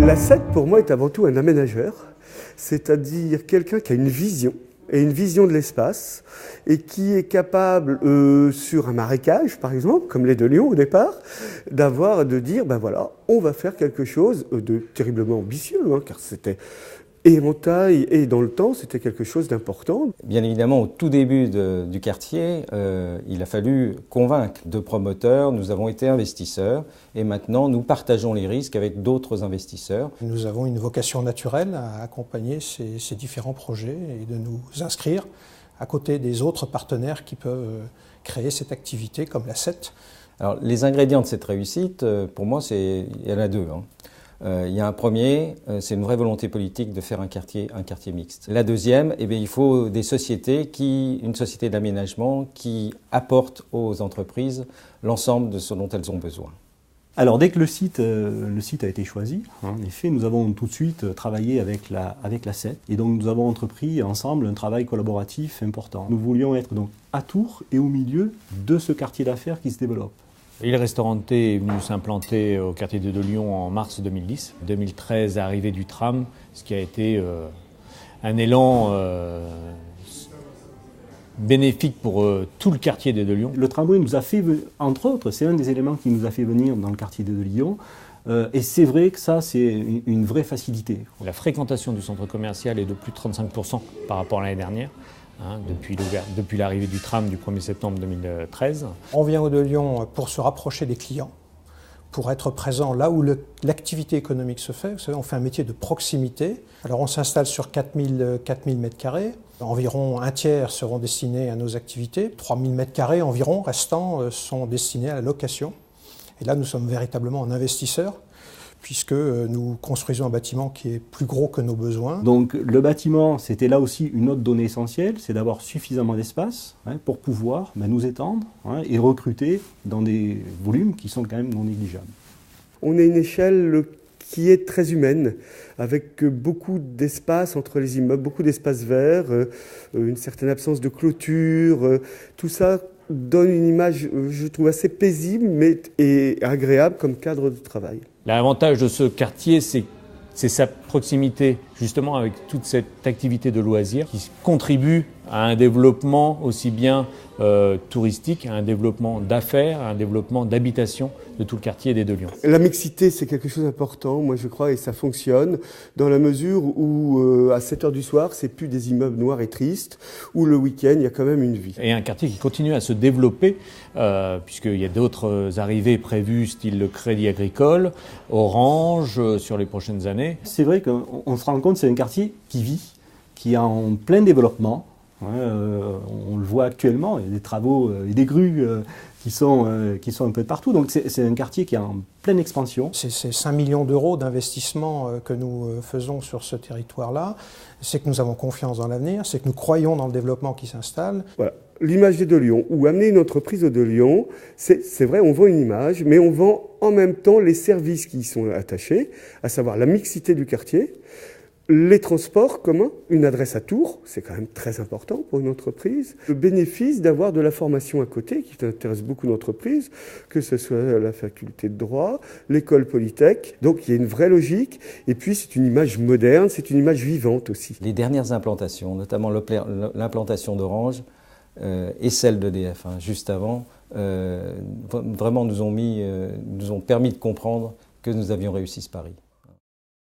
L'asset, pour moi, est avant tout un aménageur, c'est-à-dire quelqu'un qui a une vision, et une vision de l'espace, et qui est capable, sur un marécage, par exemple, comme les de Lyon au départ, de dire, ben voilà, on va faire quelque chose de terriblement ambitieux, car c'était et en taille et dans le temps, c'était quelque chose d'important. Bien évidemment, au tout début du quartier, il a fallu convaincre de promoteurs, nous avons été investisseurs et maintenant nous partageons les risques avec d'autres investisseurs. Nous avons une vocation naturelle à accompagner ces différents projets et de nous inscrire à côté des autres partenaires qui peuvent créer cette activité comme l'asset. Alors, les ingrédients de cette réussite, pour moi, il y en a deux. Il y a un premier, c'est une vraie volonté politique de faire un quartier mixte. La deuxième, il faut une société d'aménagement qui apporte aux entreprises l'ensemble de ce dont elles ont besoin. Alors dès que le site a été choisi, en effet, nous avons tout de suite travaillé avec l'asset et donc nous avons entrepris ensemble un travail collaboratif important. Nous voulions être donc à Tours et au milieu de ce quartier d'affaires qui se développe. Il Restaurante est venu s'implanter au quartier de Lyon en mars 2010. 2013, arrivée du tram, ce qui a été un élan bénéfique pour tout le quartier de Lyon. Le tramway nous a fait, entre autres, c'est un des éléments qui nous a fait venir dans le quartier de Lyon. Et c'est vrai que ça, c'est une vraie facilité. La fréquentation du centre commercial est de plus de 35% par rapport à l'année dernière. Depuis l'arrivée du tram du 1er septembre 2013. On vient au de Lyon pour se rapprocher des clients, pour être présent là où l'activité économique se fait. Vous savez, on fait un métier de proximité. Alors on s'installe sur 4000 m². Environ un tiers seront destinés à nos activités. 3000 m² environ restants sont destinés à la location. Et là, nous sommes véritablement un investisseur, puisque nous construisons un bâtiment qui est plus gros que nos besoins. Donc le bâtiment, c'était là aussi une autre donnée essentielle, c'est d'avoir suffisamment d'espace pour pouvoir nous étendre et recruter dans des volumes qui sont quand même non négligeables. On a une échelle qui est très humaine, avec beaucoup d'espace entre les immeubles, beaucoup d'espace vert, une certaine absence de clôture, tout ça donne une image, je trouve, assez paisible et agréable comme cadre de travail. L'avantage de ce quartier, c'est sa proximité justement avec toute cette activité de loisirs qui contribue à un développement aussi bien touristique, à un développement d'affaires, à un développement d'habitation de tout le quartier des Deux Lions. La mixité, c'est quelque chose d'important, moi je crois, et ça fonctionne dans la mesure où à 7h du soir, c'est plus des immeubles noirs et tristes, où le week-end, il y a quand même une vie. Et un quartier qui continue à se développer, puisqu'il y a d'autres arrivées prévues, style le Crédit Agricole, Orange, sur les prochaines années. C'est vrai qu'on se rend compte que c'est un quartier qui vit, qui est en plein développement. On le voit actuellement, il y a des travaux et des grues qui sont un peu de partout. Donc c'est un quartier qui est en pleine expansion. C'est 5 millions d'euros d'investissement que nous faisons sur ce territoire-là. C'est que nous avons confiance dans l'avenir, c'est que nous croyons dans le développement qui s'installe. Voilà. L'image des Deux Lions, ou amener une entreprise aux Deux Lions, c'est vrai, on vend une image, mais on vend en même temps les services qui y sont attachés, à savoir la mixité du quartier, les transports communs, une adresse à Tours, c'est quand même très important pour une entreprise. Le bénéfice d'avoir de la formation à côté, qui intéresse beaucoup d'entreprises, que ce soit la faculté de droit, l'école Polytech. Donc il y a une vraie logique. Et puis c'est une image moderne, c'est une image vivante aussi. Les dernières implantations, notamment l'implantation d'Orange et celle d'EDF, juste avant, vraiment nous ont permis de comprendre que nous avions réussi ce pari.